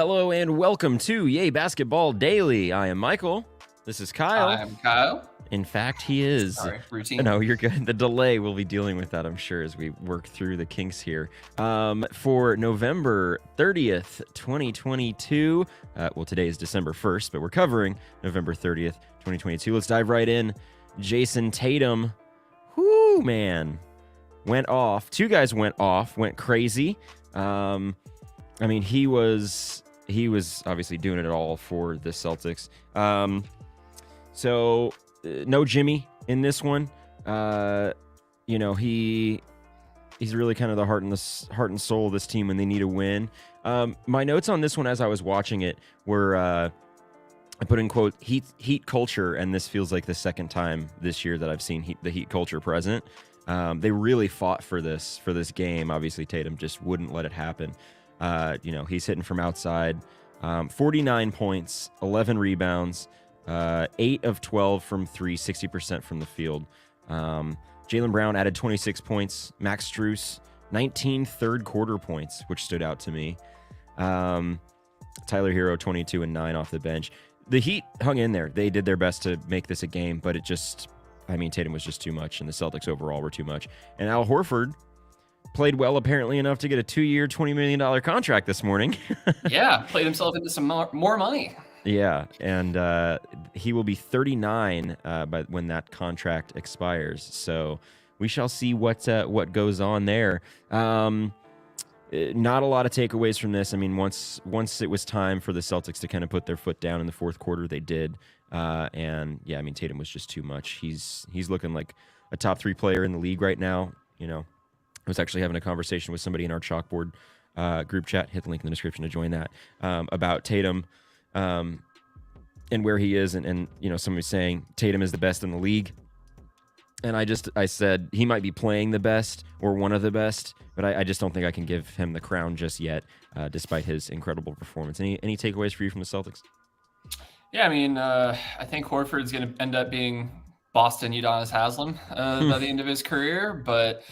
Hello and welcome to Yay Basketball Daily. I am Michael. This is Kyle. I'm Kyle. In fact, he is. Sorry, routine. No, you're good. The delay, we'll be dealing with that, I'm sure, as we work through the kinks here. For November 30th, 2022. Well, today is December 1st, but we're covering November 30th, 2022. Let's dive right in. Jayson Tatum. Whoo, man. Went off. Two guys went off, went crazy. I mean, he was obviously doing it all for the Celtics. So no Jimmy in this one. He's really kind of the heart and soul of this team when they need a win. My notes on this one as I was watching it were I put in quote heat culture, and this feels like the second time this year that I've seen the heat culture present. They really fought for this game. Obviously, Tatum just wouldn't let it happen. He's hitting from outside, 49 points, 11 rebounds, 8 of 12 from three, 60% from the field. Jaylen Brown added 26 points. Max Strus, 19 third quarter points, which stood out to me. Tyler Hero, 22 and 9 off the bench. The Heat hung in there. They did their best to make this a game, but Tatum was just too much, and the Celtics overall were too much. And Al Horford played well, apparently enough to get a 2-year, $20 million contract this morning. Yeah, played himself into some more money. Yeah, and he will be 39 by when that contract expires. So we shall see what goes on there. Not a lot of takeaways from this. I mean, once it was time for the Celtics to kind of put their foot down in the fourth quarter, they did. Tatum was just too much. He's looking like a top 3 player in the league right now. I was actually having a conversation with somebody in our chalkboard group chat. Hit the link in the description to join that, about Tatum and where he is. And somebody was saying Tatum is the best in the league. And I said he might be playing the best or one of the best, but I just don't think I can give him the crown just yet, despite his incredible performance. Any takeaways for you from the Celtics? Yeah, I think Horford's going to end up being Boston Udonis Haslem by the end of his career, but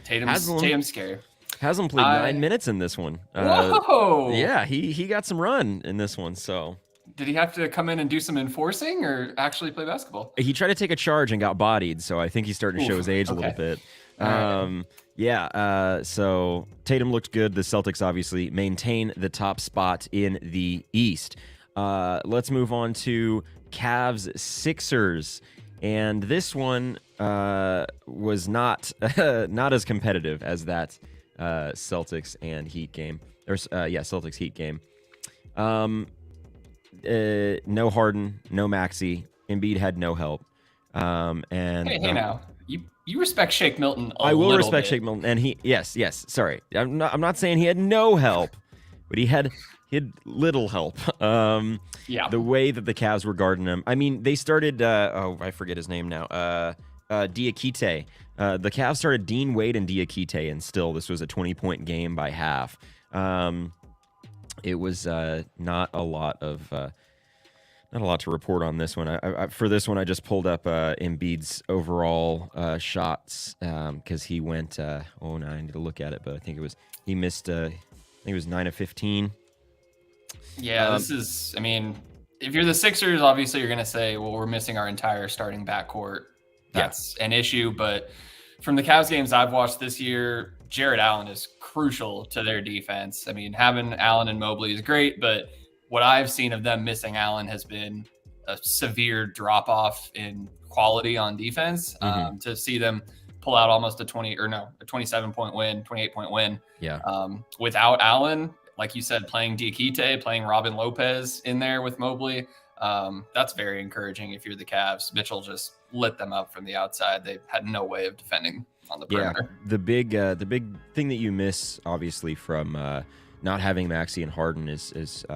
Tatum's scary. Haslam played 9 minutes in this one. Whoa! Yeah, he got some run in this one. So did he have to come in and do some enforcing or actually play basketball? He tried to take a charge and got bodied, so I think he's starting to show his age a little bit. So Tatum looked good. The Celtics obviously maintain the top spot in the East. Let's move on to Cavs Sixers. And this one was not as competitive as that Celtics and Heat game. Celtics Heat game. No Harden, no Maxey. Embiid had no help. Hey now, you respect Shake Milton. I will respect Shake Milton, and yes. Sorry, I'm not saying he had no help, but he had little help. The way that the Cavs were guarding him. I mean, they started. I forget his name now. Diakite. The Cavs started Dean Wade and Diakite, and still this was a 20-point game by half. It was not a lot to report on this one. For this one, I just pulled up Embiid's overall shots because he went. I need to look at it, but I think he missed. I think it was 9 of 15. Yeah, this is. If you're the Sixers, obviously you're going to say, well, we're missing our entire starting backcourt. That's an issue. But from the Cavs games I've watched this year, Jarrett Allen is crucial to their defense. Having Allen and Mobley is great, but what I've seen of them missing Allen has been a severe drop-off in quality on defense. To see them pull out almost a 27-point win, 28-point win. Yeah. Without Allen, like you said, playing Diakite, playing Robin Lopez in there with Mobley, that's very encouraging if you're the Cavs. Mitchell just lit them up from the outside. They had no way of defending on the perimeter. Yeah, the big thing that you miss, obviously, from not having Maxey and Harden is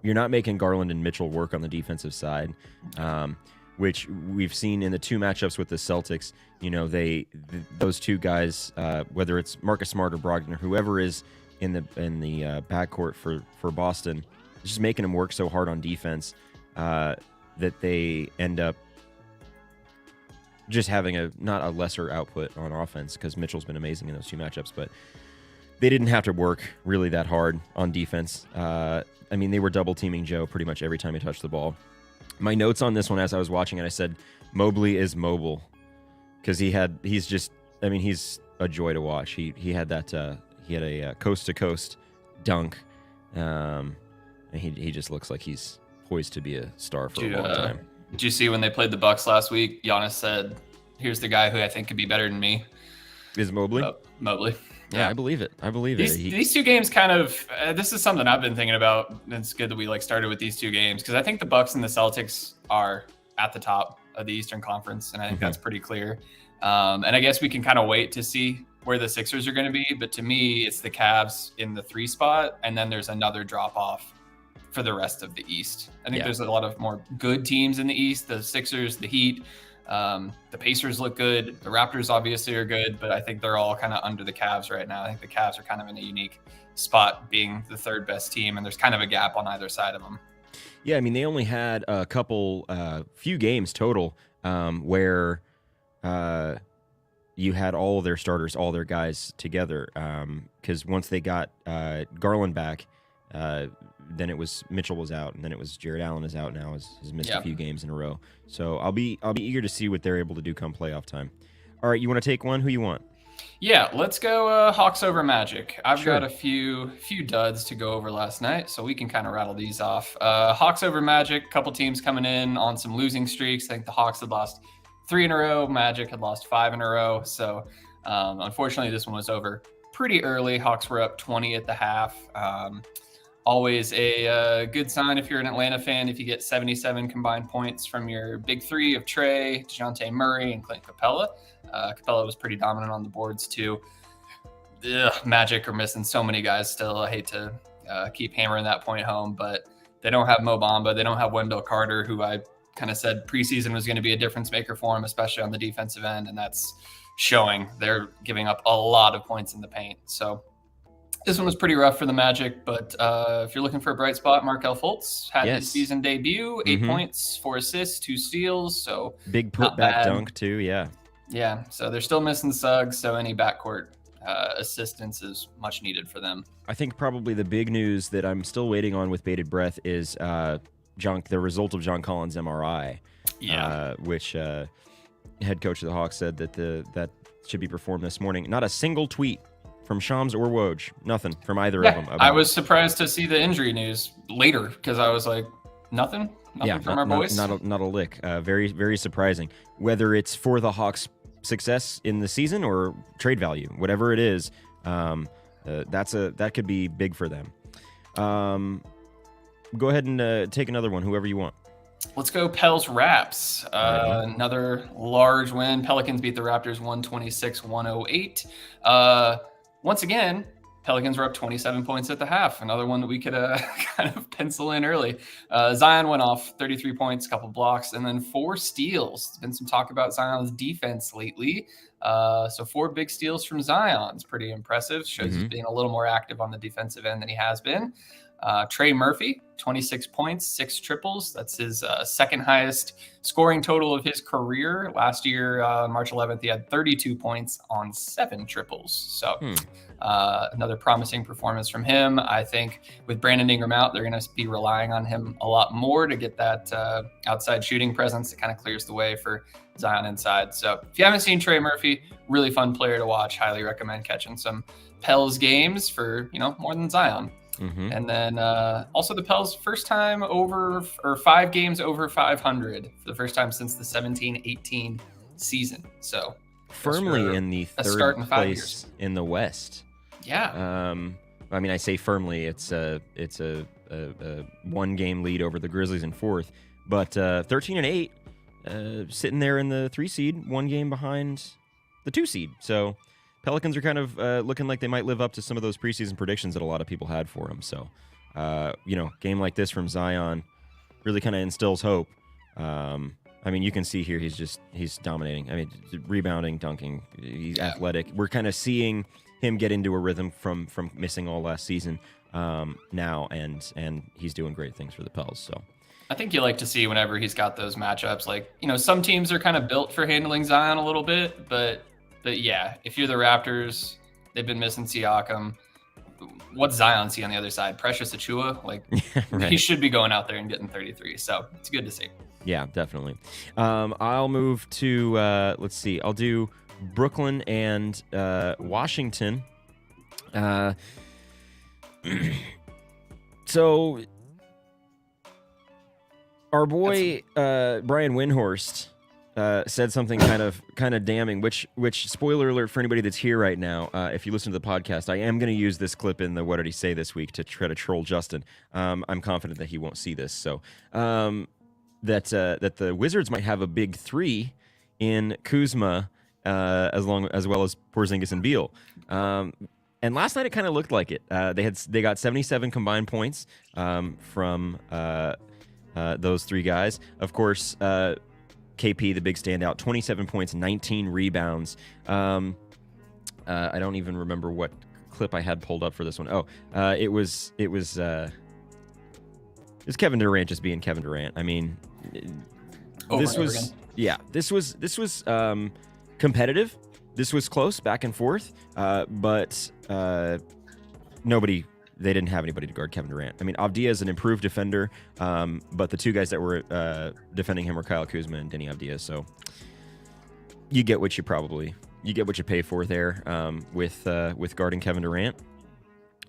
you're not making Garland and Mitchell work on the defensive side, which we've seen in the 2 matchups with the Celtics. Those 2 guys, whether it's Marcus Smart or Brogdon or whoever is in the backcourt for Boston, just making them work so hard on defense that they end up just having not a lesser output on offense, because Mitchell's been amazing in those 2 matchups. But they didn't have to work really that hard on defense. I mean, they were double teaming Joe pretty much every time he touched the ball. My notes on this one as I was watching it, I said Mobley is mobile because he's a joy to watch. He had that he had a coast to coast dunk, and he just looks like he's poised to be a star for a long time. Did you see when they played the Bucks last week? Giannis said, "Here's the guy who I think could be better than me." Is Mobley? Mobley. Yeah, I believe it. These two games kind of this is something I've been thinking about. It's good that we started with these two games because I think the Bucks and the Celtics are at the top of the Eastern Conference, and I think that's pretty clear. And I guess we can kind of wait to see where the Sixers are going to be. But to me, it's the Cavs in the 3 spot, and then there's another drop off for the rest of the East. I think there's a lot of more good teams in the East. The Sixers, the Heat. The Pacers look good. The Raptors obviously are good, but I think they're all kind of under the Cavs right now. I think the Cavs are kind of in a unique spot being the 3rd best team, and there's kind of a gap on either side of them. Yeah, I mean, they only had a few games total where you had all of their starters, all their guys together. Because once they got Garland back, then it was Mitchell was out, and then it was Jared Allen is out now, has missed a few games in a row. So I'll be eager to see what they're able to do come playoff time. All right, you want to take one? Who you want? Yeah, let's go Hawks over Magic. I've got a few duds to go over last night, so we can kind of rattle these off. Hawks over Magic, a couple teams coming in on some losing streaks. I think the Hawks had lost 3 in a row. Magic had lost 5 in a row. So unfortunately, this one was over pretty early. Hawks were up 20 at the half. Always a good sign if you're an Atlanta fan if you get 77 combined points from your big 3 of Trae, DeJounte Murray, and Clint Capella. Capella was pretty dominant on the boards too. Magic are missing so many guys still. I hate to keep hammering that point home, but they don't have Mo Bamba. They don't have Wendell Carter, who I kind of said preseason was going to be a difference maker for him, especially on the defensive end, and that's showing. They're giving up a lot of points in the paint. So this one was pretty rough for the Magic, but if you're looking for a bright spot, Markelle Fultz had his season debut, 8 points, 4 assists, 2 steals. So big putback dunk too, yeah. Yeah, so they're still missing Suggs, so any backcourt assistance is much needed for them. I think probably the big news that I'm still waiting on with bated breath is the result of John Collins' MRI. Yeah. Which head coach of the Hawks said that should be performed this morning. Not a single tweet from Shams or Woj. Nothing from either of them. I was surprised to see the injury news later because I was like, nothing from our boys? Not a lick. Very, very surprising. Whether it's for the Hawks' success in the season or trade value, whatever it is, that could be big for them. Go ahead and take another one, whoever you want. Let's go Pels Raps. Another large win. Pelicans beat the Raptors 126-108. Once again, Pelicans were up 27 points at the half. Another one that we could kind of pencil in early. Zion went off 33 points, a couple blocks, and then 4 steals. There's been some talk about Zion's defense lately. So 4 big steals from Zion. It's pretty impressive. Shows he's being a little more active on the defensive end than he has been. Trey Murphy, 26 points, 6 triples. That's his second highest scoring total of his career. Last year, on March 11th, he had 32 points on 7 triples. So another promising performance from him. I think with Brandon Ingram out, they're going to be relying on him a lot more to get that outside shooting presence that kind of clears the way for Zion inside. So if you haven't seen Trey Murphy, really fun player to watch. Highly recommend catching some Pels games for, more than Zion. And then also the Pels first time over, or 5 games over 500 for the first time since the 17-18 season. So firmly in the 3rd place in the West. Yeah. I mean, I say firmly. It's a 1-game lead over the Grizzlies in 4th, but 13-8, sitting there in the 3 seed, 1 game behind the 2 seed. So Pelicans are kind of looking like they might live up to some of those preseason predictions that a lot of people had for them. So, game like this from Zion really kind of instills hope. I mean, you can see here he's dominating. I mean, rebounding, dunking, he's athletic. We're kind of seeing him get into a rhythm from missing all last season now, and he's doing great things for the Pels. So I think you like to see whenever he's got those matchups. Like, some teams are kind of built for handling Zion a little bit, but yeah, if you're the Raptors, they've been missing Siakam. what's Zion see on the other side? Precious Achua, like Right. he should be going out there and getting 33. So it's good to see. Yeah, definitely. I'll move to let's see. I'll do Brooklyn and Washington. So our boy Brian Windhorst said something kind of damning, which spoiler alert for anybody that's here right now. If you listen to the podcast, I am going to use this clip in the What Did He Say this week to try to troll Justin. I'm confident that he won't see this. So that the Wizards might have a big three in Kuzma as well as Porzingis and Beal. And last night it kind of looked like it. They got 77 combined points from those three guys. Of course, KP, the big standout, 27 points, 19 rebounds. I don't even remember what clip I had pulled up for this one. It was Kevin Durant just being Kevin Durant. I mean, this was competitive. This was close, back and forth, but they didn't have anybody to guard Kevin Durant. I mean, Avdija is an improved defender, but the two guys that were defending him were Kyle Kuzma and Denny Avdija. So you get what you pay for there with guarding Kevin Durant.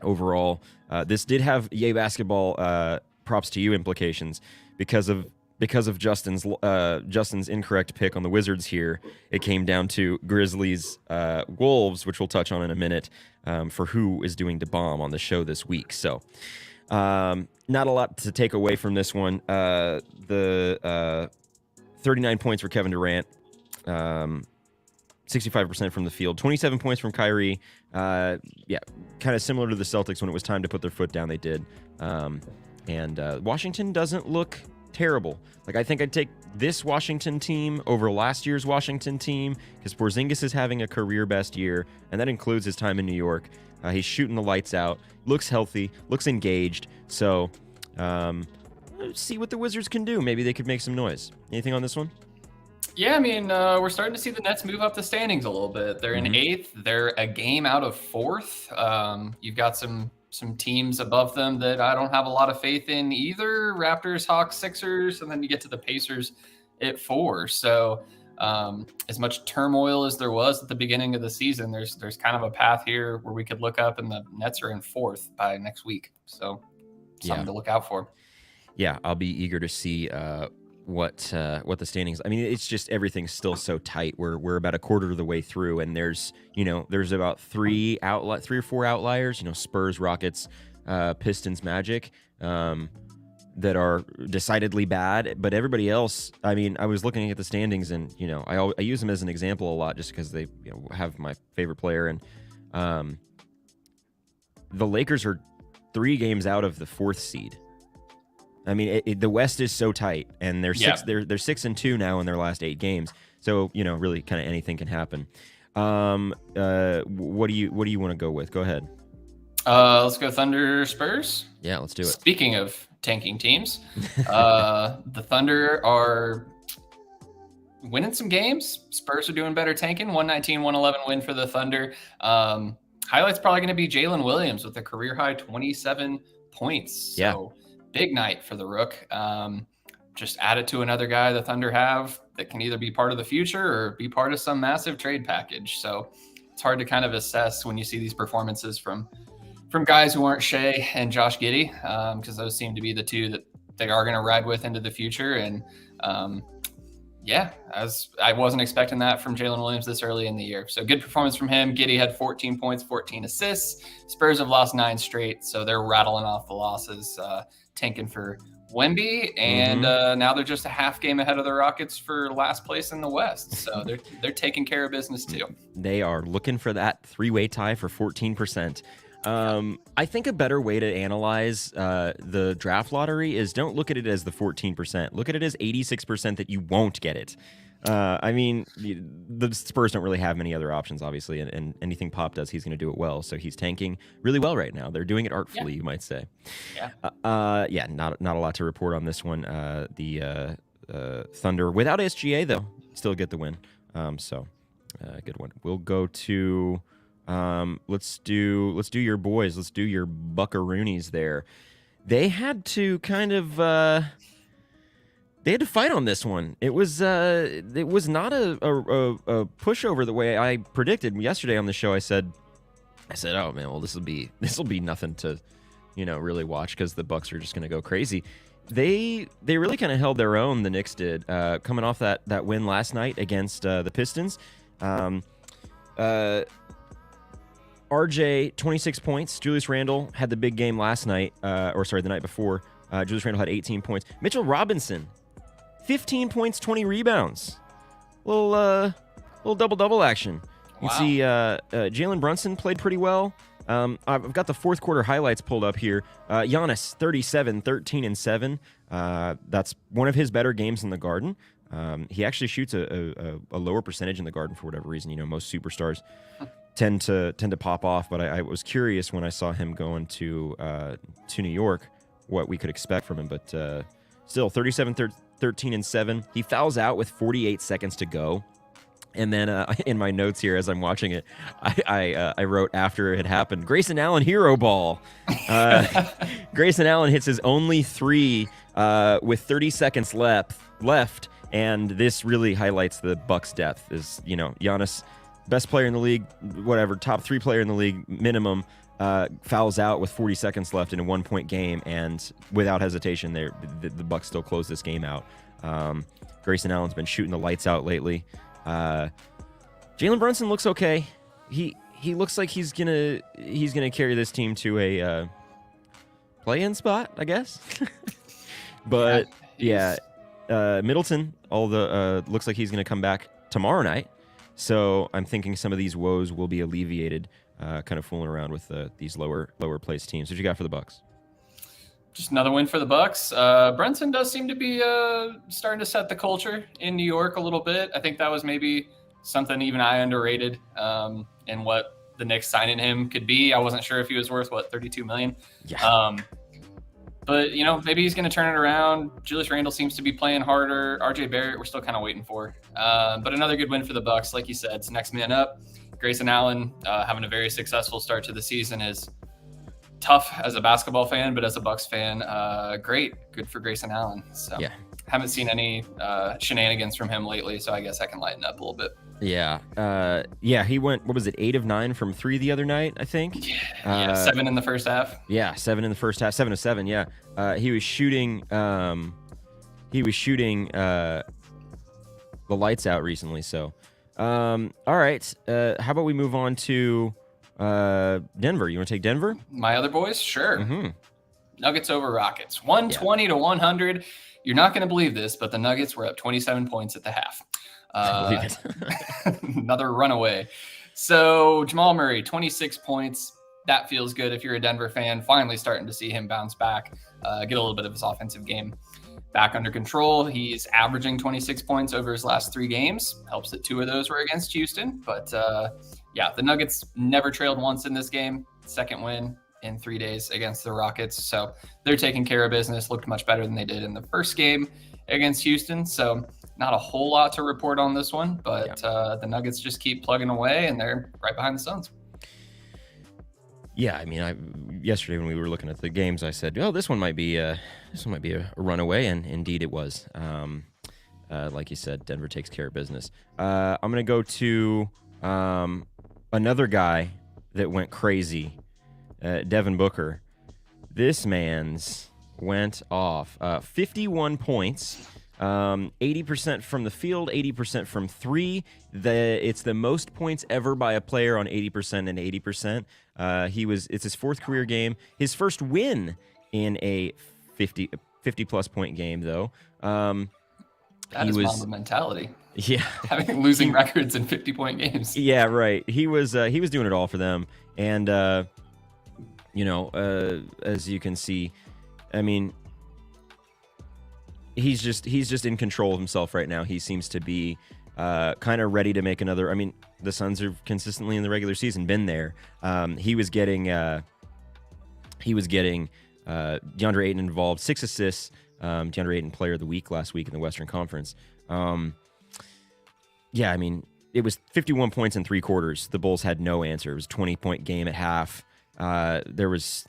Overall, this did have Yay Basketball props to you implications because of Justin's incorrect pick on the Wizards here. It came down to Grizzlies Wolves, which we'll touch on in a minute, for who is doing the bomb on the show this week. So not a lot to take away from this one. The 39 points for Kevin Durant, 65% from the field, 27 points from Kyrie. Kind of similar to the Celtics when it was time to put their foot down, they did. And Washington doesn't look terrible. Like, I think I'd take this Washington team over last year's Washington team because Porzingis is having a career best year, and that includes his time in New York. He's shooting the lights out, looks healthy, looks engaged. So, see what the Wizards can do. Maybe they could make some noise. Anything on this one? Yeah, I mean, we're starting to see the Nets move up the standings a little bit. They're in 8th. They're a game out of 4th. You've got some teams above them that I don't have a lot of faith in either. Raptors, Hawks, Sixers, and then you get to the Pacers at 4. So as much turmoil as there was at the beginning of the season, there's kind of a path here where we could look up and the Nets are in 4th by next week. So something to look out for. Yeah, I'll be eager to see what the standings. I mean, it's just everything's still so tight. We're about a quarter of the way through, and there's about 3 or 4 outliers. Spurs, Rockets, Pistons, Magic, that are decidedly bad. But everybody else, I mean, I was looking at the standings, and I use them as an example a lot just because they have my favorite player, and the Lakers are 3 games out of the 4th seed. I mean, the West is so tight, and they're 6-2 now in their last 8 games. So really, kind of anything can happen. What do you want to go with? Go ahead. Let's go Thunder Spurs. Yeah, let's do it. Speaking of tanking teams, the Thunder are winning some games. Spurs are doing better tanking. 119-111 win for the Thunder. Highlight's probably going to be Jalen Williams with a career high 27 points. So big night for the Rook. Just add it to another guy the Thunder have that can either be part of the future or be part of some massive trade package. So it's hard to kind of assess when you see these performances from guys who aren't Shea and Josh Giddey, because those seem to be the two that they are going to ride with into the future. And as I wasn't expecting that from Jalen Williams this early in the year. So good performance from him. Giddey had 14 points, 14 assists. Spurs have lost 9 straight, so they're rattling off the losses, tanking for Wemby, and now they're just a half game ahead of the Rockets for last place in the West. So they're taking care of business too. They are looking for that 3-way tie for 14%. I think a better way to analyze the draft lottery is don't look at it as the 14%. Look at it as 86% that you won't get it. I mean, the Spurs don't really have many other options, obviously, and anything Pop does, he's going to do it well. So he's tanking really well right now. They're doing it artfully, you might say. Not a lot to report on this one. The Thunder, without SGA, though, still get the win. Good one. We'll go to Let's do your boys. Let's do your Buckaroonies there. They had to kind of they had to fight on this one. It was not a pushover the way I predicted yesterday on the show. I said, oh man, well this will be nothing to, really watch because the Bucks are just going to go crazy. They really kind of held their own. The Knicks did, coming off that win last night against the Pistons. RJ, 26 points. Julius Randle had the big game last night, the night before. Julius Randle had 18 points. Mitchell Robinson, 15 points, 20 rebounds. Little double-double action. You can see Jalen Brunson played pretty well. I've got the fourth quarter highlights pulled up here. Giannis, 37, 13, and 7. That's one of his better games in the Garden. He actually shoots a lower percentage in the Garden for whatever reason. Most superstars tend to pop off, but I was curious when I saw him going to New York what we could expect from him. But still, 37, 13, and 7. He fouls out with 48 seconds to go. And then in my notes here, as I'm watching it, I wrote after it had happened, Grayson Allen hero ball. Grayson Allen hits his only three with 30 seconds left, and this really highlights the Bucks' depth. Is Giannis, best player in the league, whatever, top 3 player in the league minimum, fouls out with 40 seconds left in a 1-point game, and without hesitation, the Bucks still close this game out. Grayson Allen's been shooting the lights out lately. Jalen Brunson looks okay. He looks like he's gonna carry this team to a play-in spot, I guess. But Middleton, looks like he's gonna come back tomorrow night. So I'm thinking some of these woes will be alleviated. Kind of fooling around with these lower placed teams. What you got for the Bucks? Just another win for the Bucks. Brunson does seem to be starting to set the culture in New York a little bit. I think that was maybe something even I underrated in what the Knicks signing him could be. I wasn't sure if he was worth, $32 million? Yeah. But, maybe he's going to turn it around. Julius Randle seems to be playing harder. RJ Barrett, we're still kind of waiting for. But another good win for the Bucks. Like you said, it's next man up. Grayson Allen having a very successful start to the season is tough as a basketball fan, but as a Bucks fan, great. Good for Grayson Allen. So yeah. Haven't seen any shenanigans from him lately, so I guess I can lighten up a little bit. Yeah. He went, 8 of 9 from 3 the other night, I think. Yeah, 7 in the first half. Yeah, 7 in the first half, 7 of 7, yeah. He was shooting the lights out recently, so. All right. How about we move on to Denver? You want to take Denver? My other boys? Sure. Mm-hmm. Nuggets over Rockets. 120 to 100. You're not going to believe this, but the Nuggets were up 27 points at the half. I believe it. Another runaway. So Jamal Murray, 26 points. That feels good if you're a Denver fan. Finally starting to see him bounce back, get a little bit of his offensive game back under control. He's averaging 26 points over his last 3 games. Helps that 2 of those were against Houston. But the Nuggets never trailed once in this game. Second win in 3 days against the Rockets. So they're taking care of business. Looked much better than they did in the first game against Houston. So not a whole lot to report on this one, but the Nuggets just keep plugging away, and they're right behind the Suns. Yeah, I mean, yesterday when we were looking at the games, I said, "Oh, this one might be a runaway," and indeed it was. Like you said, Denver takes care of business. I'm gonna go to another guy that went crazy, Devin Booker. This man's went off. 51 points. 80% from the field, 80% from 3. It's the most points ever by a player on 80% and 80%. It's his 4th career game. His first win in a 50 plus point game, though. That is Mamba mentality. Yeah, having losing records in 50-point games. Yeah, right. He was doing it all for them, and as you can see, I mean, he's just in control of himself right now. He seems to be kind of ready to make another. I mean, the Suns are consistently in the regular season been there. He was getting DeAndre Ayton involved, 6 assists. DeAndre Ayton Player of the Week last week in the Western Conference. I mean, it was 51 points in 3 quarters. The Bulls had no answer. It was a 20-point game at half. It was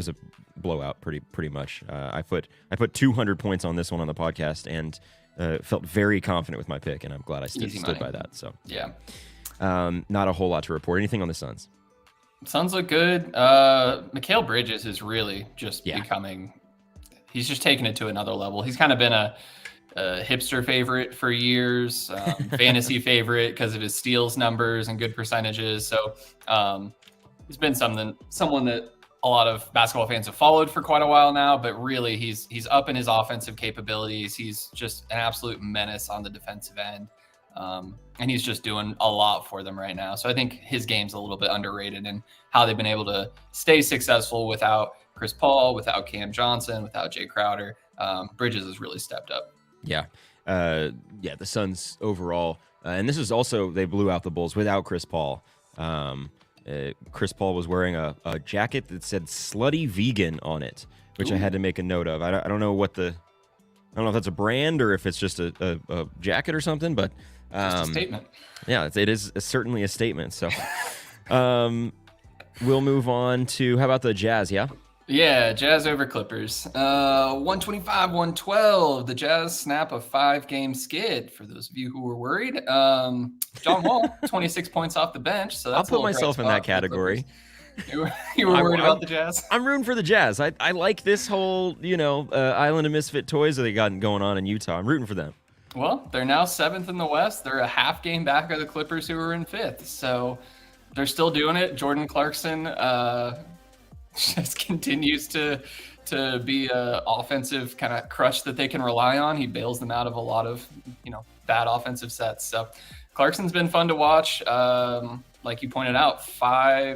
a blowout pretty much. I put 200 points on this one on the podcast and felt very confident with my pick, and I'm glad I stood by that. So yeah, not a whole lot to report. Anything on the Suns? Suns look good. Mikal Bridges is really just becoming. He's just taking it to another level. He's kind of been a hipster favorite for years, fantasy favorite because of his steals numbers and good percentages. So he's been someone that a lot of basketball fans have followed for quite a while now, but really he's up in his offensive capabilities. He's just an absolute menace on the defensive end. And he's just doing a lot for them right now. So I think his game's a little bit underrated and how they've been able to stay successful without Chris Paul, without Cam Johnson, without Jay Crowder. Bridges has really stepped up. Yeah. The Suns overall. And this is also, they blew out the Bulls without Chris Paul. Chris Paul was wearing a jacket that said "Slutty Vegan" on it, which I had to make a note of. I don't know I don't know if that's a brand or if it's just a jacket or something, but just a statement. Yeah, it is certainly a statement. So we'll move on to, how about the Jazz? Yeah, Jazz over Clippers. 125-112. The Jazz snap a 5-game skid, for those of you who were worried. John Wall, 26 points off the bench. So that's I'll put myself in that category. You were worried about the Jazz? I'm rooting for the Jazz. I like this whole, island of misfit toys that they got going on in Utah. I'm rooting for them. Well, they're now 7th in the West. They're a half game back of the Clippers, who are in 5th. So they're still doing it. Jordan Clarkson just continues to be a offensive kind of crutch that they can rely on. He bails them out of a lot of bad offensive sets. So Clarkson's been fun to watch. Like you pointed out,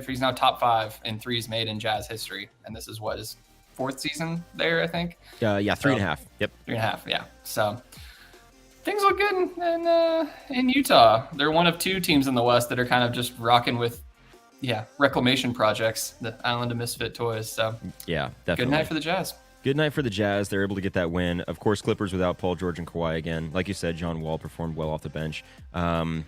he's now top 5 in threes made in Jazz history, and this is his 4th season there, I think. 3.5. Yep, 3.5. Yeah. So things look good in Utah. They're one of 2 teams in the West that are kind of just rocking with reclamation projects, the island of misfit toys. So yeah, definitely. Good night for the Jazz. Good night for the Jazz. They're able to get that win. Of course, Clippers without Paul George and Kawhi again. Like you said, John Wall performed well off the bench. The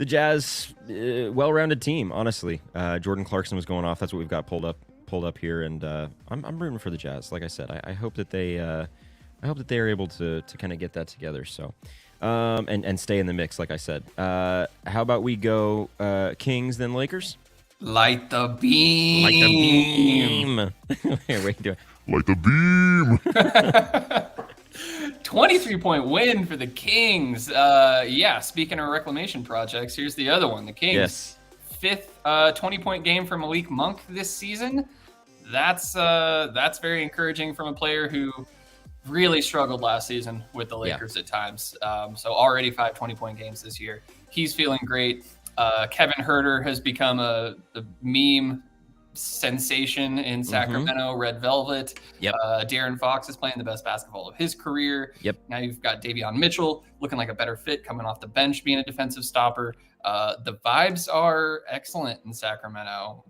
Jazz, well-rounded team, honestly. Jordan Clarkson was going off. That's what we've got pulled up here, and I'm rooting for the Jazz. Like I said, I hope that they are able to kind of get that together. So. And stay in the mix, like I said. How about we go Kings, then Lakers? Light the beam. Light the beam. Here, wait, do it. Light the beam. 23-point win for the Kings. Speaking of reclamation projects, here's the other one. The Kings. Yes. 5th 20-point game for Malik Monk this season. That's very encouraging from a player who really struggled last season with the Lakers at times. So already 5 20-point games this year. He's feeling great. Kevin Huerter has become a meme sensation in Sacramento, Red Velvet. Yep. De'Aaron Fox is playing the best basketball of his career. Yep. Now you've got Davion Mitchell looking like a better fit coming off the bench, being a defensive stopper. The vibes are excellent in Sacramento.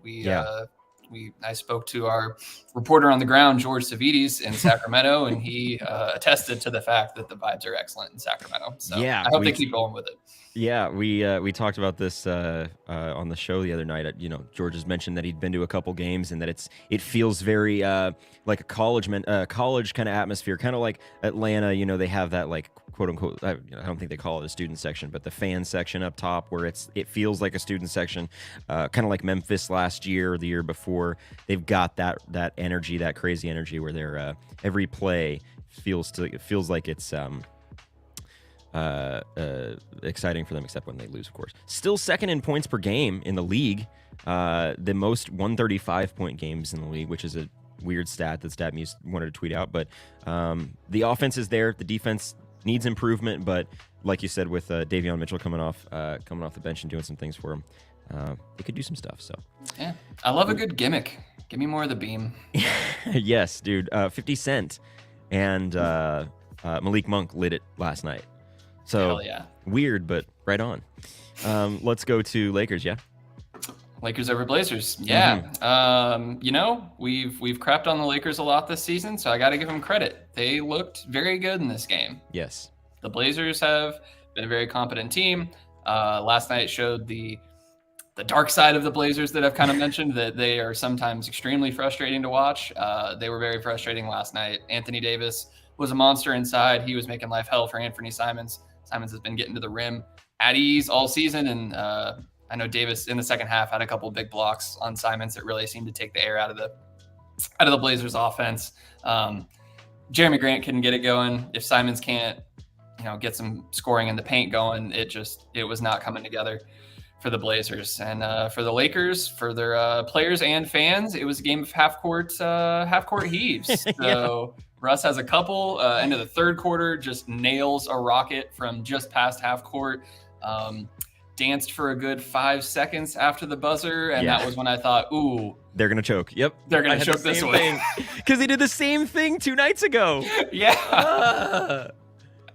I spoke to our reporter on the ground, George Savides, in Sacramento, and he attested to the fact that the vibes are excellent in Sacramento. So I hope they keep going with it. Yeah, we talked about this on the show the other night. George has mentioned that he'd been to a couple games and that it feels very like a college kind of atmosphere, kind of like Atlanta. They have that like quote unquote. I don't think they call it a student section, but the fan section up top where it feels like a student section, kind of like Memphis last year or the year before. They've got that energy, that crazy energy where they're every play feels like it's exciting for them, except when they lose, of course. Still second in points per game in the league, the most 135-point games in the league, which is a weird stat that StatMuse wanted to tweet out. But the offense is there, the defense needs improvement, but like you said, with Davion Mitchell coming off the bench and doing some things for him, they could do some stuff. So yeah, I love a good gimmick. Give me more of the beam. Yes, dude. 50 Cent and Malik Monk lit it last night. So hell yeah. Weird, but right on. Let's go to Lakers. Yeah. Lakers over Blazers. Yeah. We've crapped on the Lakers a lot this season, so I got to give them credit. They looked very good in this game. Yes. The Blazers have been a very competent team. Last night showed the dark side of the Blazers that I've kind of mentioned, that they are sometimes extremely frustrating to watch. They were very frustrating last night. Anthony Davis was a monster inside. He was making life hell for Anthony Simons. Simons has been getting to the rim at ease all season, and I know Davis in the second half had a couple of big blocks on Simons that really seemed to take the air out of the Blazers offense. Jeremy Grant couldn't get it going. If Simons can't, get some scoring in the paint going, it was not coming together for the Blazers. And for the Lakers, for their players and fans, it was a game of half-court heaves. So Russ has a couple. End of the third quarter, just nails a rocket from just past half court. Danced for a good 5 seconds after the buzzer, and that was when I thought, ooh, they're gonna choke. Yep, they're gonna choke this one because they did the same thing 2 nights ago. Yeah.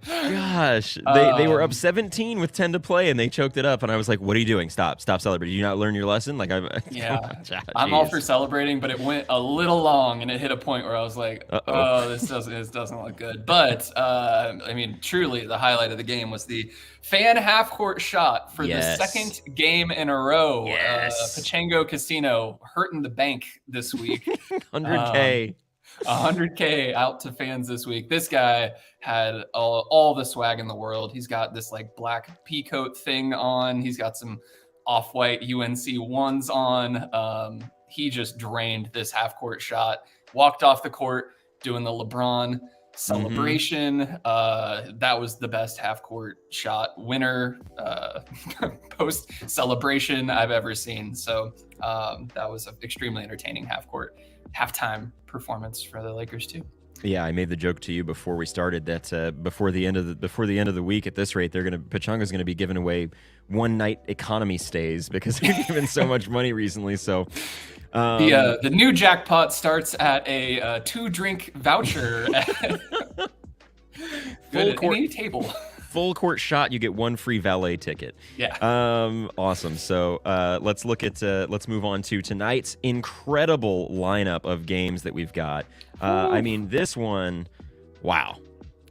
Gosh, they were up 17 with 10 to play, and they choked it up. And I was like, "What are you doing? Stop celebrating! Did you not learn your lesson?" Like, I'm all for celebrating, but it went a little long, and it hit a point where I was like, "Oh, this doesn't look good." But I mean, truly, the highlight of the game was the fan half court shot for the second game in a row. Pachango Casino hurting the bank this week. 100K. 100K out to fans this week. This guy had all the swag in the world. He's got this like black pea coat thing on. He's got some off-white UNC ones on. He just drained this half-court shot. Walked off the court doing the LeBron celebration. That was the best half-court shot winner post celebration I've ever seen. So that was an extremely entertaining halftime performance for the Lakers too. Yeah, I made the joke to you before we started that before the end of the week, at this rate, Pachanga's gonna be giving away one night economy stays because they're giving so much money recently. So the new jackpot starts at a 2-drink voucher at any table. Full court shot, you get 1 free valet ticket. Yeah. Awesome. So let's move on to tonight's incredible lineup of games that we've got. I mean, this one, wow.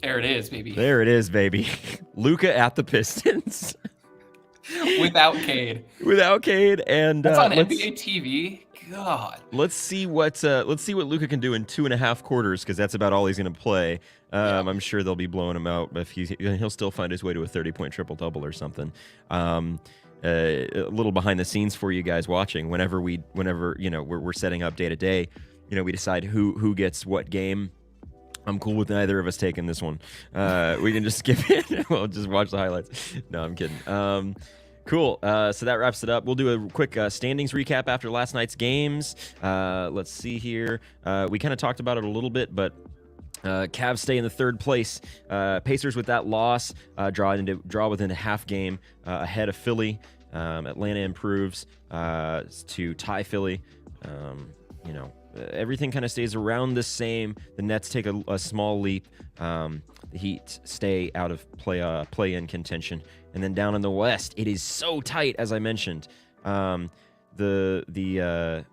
There it is, baby. There it is, baby. Luka at the Pistons. Without Cade. And that's on NBA TV. God. Let's see what Luka can do in 2.5 quarters, because that's about all he's going to play. I'm sure they'll be blowing him out, but he'll still find his way to a 30-point triple-double or something. A little behind the scenes for you guys watching. Whenever we're setting up day to day, we decide who gets what game. I'm cool with neither of us taking this one. We can just skip it. We'll just watch the highlights. No, I'm kidding. Cool. So that wraps it up. We'll do a quick standings recap after last night's games. Let's see here. We kind of talked about it a little bit, but Cavs stay in the 3rd place. Pacers with that loss draw within a half game ahead of Philly. Atlanta improves to tie Philly. Everything kind of stays around the same. The Nets take a small leap. The Heat stay out of play-in contention. And then down in the West, it is so tight, as I mentioned. The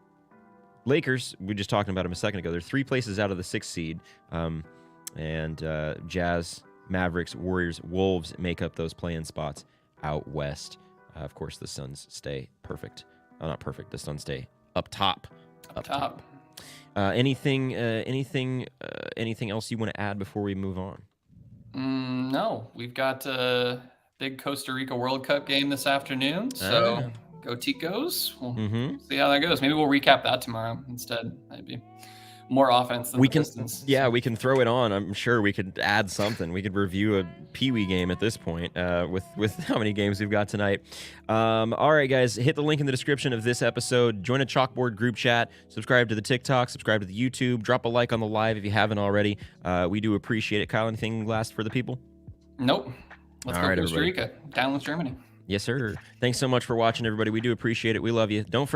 Lakers, we were just talking about them a second ago, they're 3 places out of the 6th seed. And Jazz, Mavericks, Warriors, Wolves make up those play-in spots out west. Of course, the Suns stay perfect. Not perfect. The Suns stay up top. Up top. Anything else you want to add before we move on? No, we've got a big Costa Rica World Cup game this afternoon. So go Ticos. We'll see how that goes. Maybe we'll recap that tomorrow instead. Maybe more offense than the Pistons. Yeah, we can throw it on. I'm sure we could add something. We could review a Pee-wee game at this point with how many games we've got tonight. All right, guys, hit the link in the description of this episode. Join a Chalkboard group chat. Subscribe to the TikTok. Subscribe to the YouTube. Drop a like on the live if you haven't already. We do appreciate it. Kyle, anything last for the people? Nope. Let's go Costa Rica. Down with Germany. Yes, sir. Thanks so much for watching, everybody. We do appreciate it. We love you. Don't forget